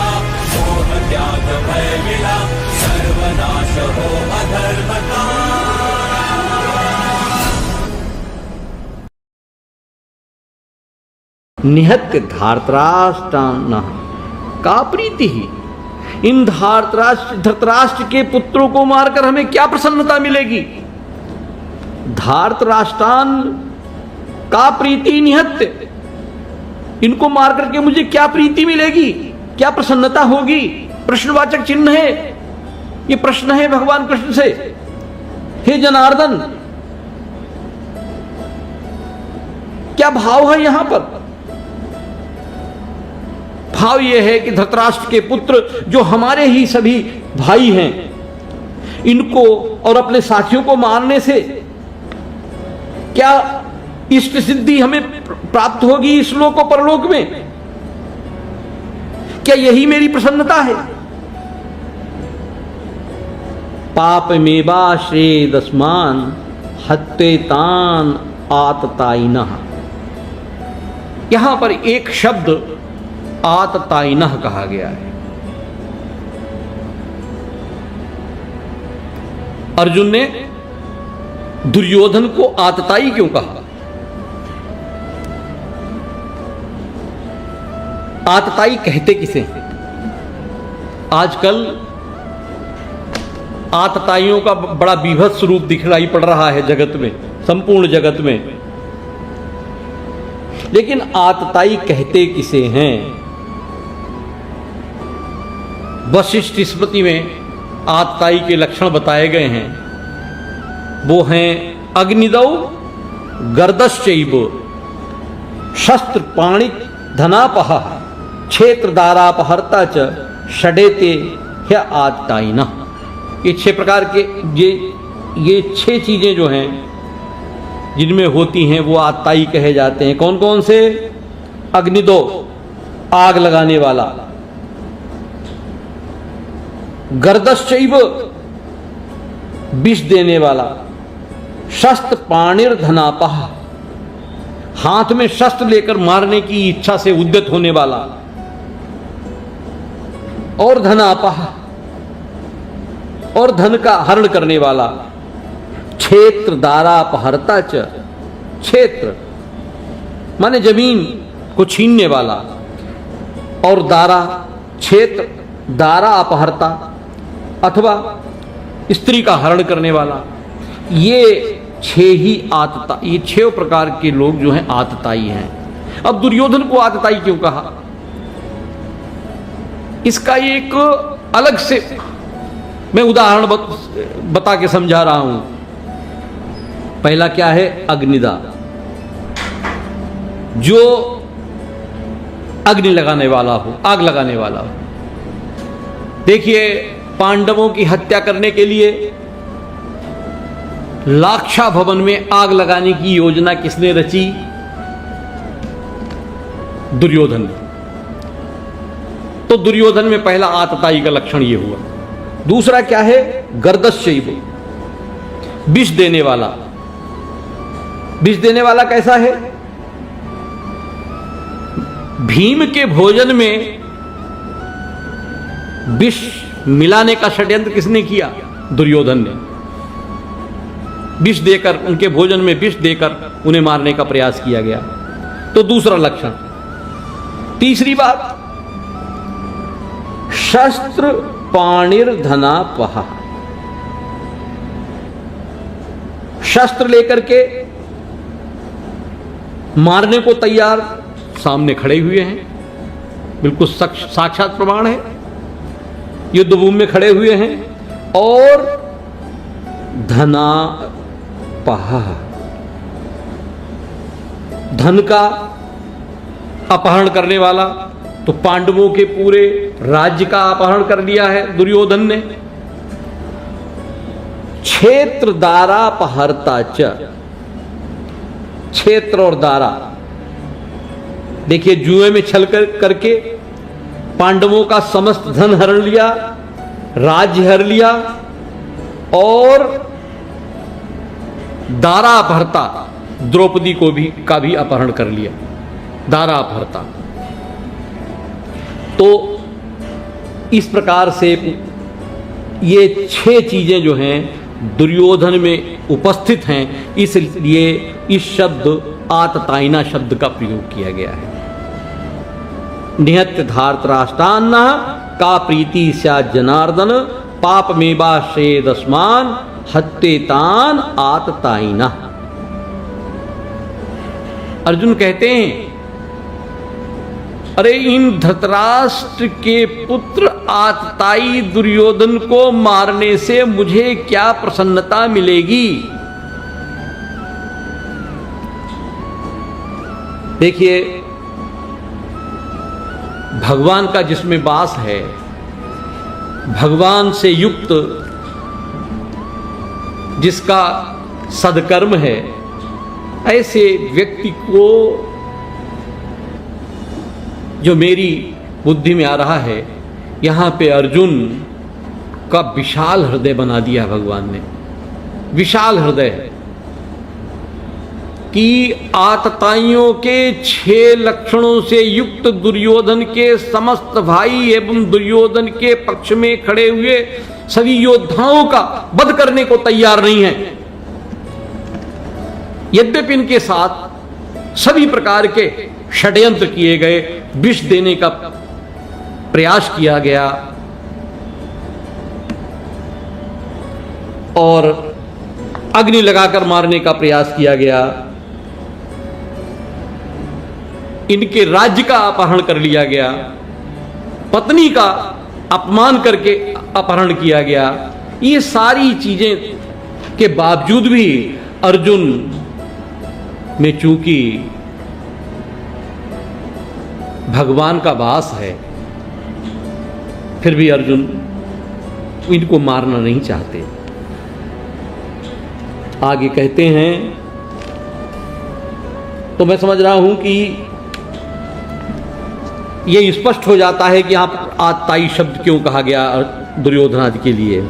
मिला, मोह त्याग भय मिला, सर्वनाश हो अधर्म का। निहत्य धार्तराष्ट्रान्नः का प्रीति ही। इन धृतराष्ट्र के पुत्रों को मारकर हमें क्या प्रसन्नता मिलेगी। धार्तराष्ट्रान का प्रीति निहत्य, इनको मारकर के मुझे क्या प्रीति मिलेगी, क्या प्रसन्नता होगी। प्रश्नवाचक चिन्ह है, ये प्रश्न है भगवान कृष्ण से। हे जनार्दन, क्या भाव है यहां पर। भाव यह है कि धृतराष्ट्र के पुत्र जो हमारे ही सभी भाई हैं, इनको और अपने साथियों को मारने से क्या इष्ट सिद्धि हमें प्राप्त होगी इस लोक और परलोक में। क्या यही मेरी प्रसन्नता है। पाप मेवाश्रेदस्मान हत्येतान आततायिनः। यहां पर एक शब्द आततायिनः कहा गया है। अर्जुन ने दुर्योधन को आतताई क्यों कहा। आतताई कहते किसे हैं। आजकल आतताइयों का बड़ा बीभत्स रूप दिखलाई पड़ रहा है जगत में, संपूर्ण जगत में। लेकिन आतताई कहते किसे हैं। वशिष्ठ स्मृति में आतताई के लक्षण बताए गए हैं। वो हैं अग्निदौ गर्दश्चैव शस्त्र पाणि धनापह क्षेत्र दारापहर्ता च षडेते ह्य आततायिनः। ये 6 प्रकार के ये 6 चीजें जो हैं जिनमें होती हैं वो आतताई कहे जाते हैं। कौन कौन से। अग्निदो आग लगाने वाला, गर्दश्चैव विष देने वाला, शस्त्र पाणिर धनापह हाथ में शस्त्र लेकर मारने की इच्छा से उद्यत होने वाला, और धनापह और धन का हरण करने वाला, क्षेत्र दारापहर्ता च क्षेत्र माने जमीन को छीनने वाला, और दारा क्षेत्र दारा अपहर्ता अथवा स्त्री का हरण करने वाला। ये 6 ही ये 6 प्रकार के लोग जो हैं आतताई हैं। अब दुर्योधन को आतताई क्यों कहा, इसका एक अलग से मैं उदाहरण बता के समझा रहा हूं। पहला क्या है। अग्निदा, जो अग्नि लगाने वाला हो, आग लगाने वाला हो। देखिए, पांडवों की हत्या करने के लिए लाक्षा भवन में आग लगाने की योजना किसने रची। दुर्योधन ने। तो दुर्योधन में पहला आतताई का लक्षण यह हुआ। दूसरा क्या है। गर्दश्चैव विष देने वाला। विष देने वाला कैसा है। भीम के भोजन में विष मिलाने का षड्यंत्र किसने किया। दुर्योधन ने। विष देकर, उनके भोजन में विष देकर उन्हें मारने का प्रयास किया गया। तो दूसरा लक्षण। तीसरी बात, शस्त्र पाणिर धनापह। शस्त्र लेकर के मारने को तैयार सामने खड़े हुए हैं, बिल्कुल साक्षात प्रमाण है, युद्ध भूमि में खड़े हुए हैं। और धनापह, धन का अपहरण करने वाला। तो पांडवों के पूरे राज्य का अपहरण कर लिया है दुर्योधन ने। क्षेत्र दारापहर्ता च, क्षेत्र और दारा। देखिए, जुए में छल करके पांडवों का समस्त धन हरण लिया, राज्य हर लिया, और दारा अपहर्ता, द्रौपदी को भी का भी अपहरण कर लिया। दारा अपहर्ता। तो इस प्रकार से ये 6 चीजें जो हैं दुर्योधन में उपस्थित हैं, इसलिए इस शब्द आततायिना शब्द का प्रयोग किया गया है। निहत्य धार्तराष्ट्रान्न का प्रीति स्यात् जनार्दन पापमेवाश्रयेदस्मान् हत्येतान् आततायिनः। अर्जुन कहते हैं, अरे इन धृतराष्ट्र के पुत्र आतताई दुर्योधन को मारने से मुझे क्या प्रसन्नता मिलेगी। देखिए, भगवान का जिसमें वास है, भगवान से युक्त जिसका सदकर्म है, ऐसे व्यक्ति को जो मेरी बुद्धि में आ रहा है, यहां पे अर्जुन का विशाल हृदय बना दिया भगवान ने। विशाल हृदय कि आतताइयों के 6 लक्षणों से युक्त दुर्योधन के समस्त भाई एवं दुर्योधन के पक्ष में खड़े हुए सभी योद्धाओं का वध करने को तैयार नहीं है। यद्यपि इनके साथ सभी प्रकार के षड्यंत्र किए गए, विष देने का प्रयास किया गया और अग्नि लगाकर मारने का प्रयास किया गया, इनके राज्य का अपहरण कर लिया गया, पत्नी का अपमान करके अपहरण किया गया। ये सारी चीजें के बावजूद भी अर्जुन में चूंकि भगवान का वास है, फिर भी अर्जुन इनको मारना नहीं चाहते। आगे कहते हैं, तो मैं समझ रहा हूं कि यह स्पष्ट हो जाता है कि यहां पर आतताई शब्द क्यों कहा गया दुर्योधन आदि के लिए।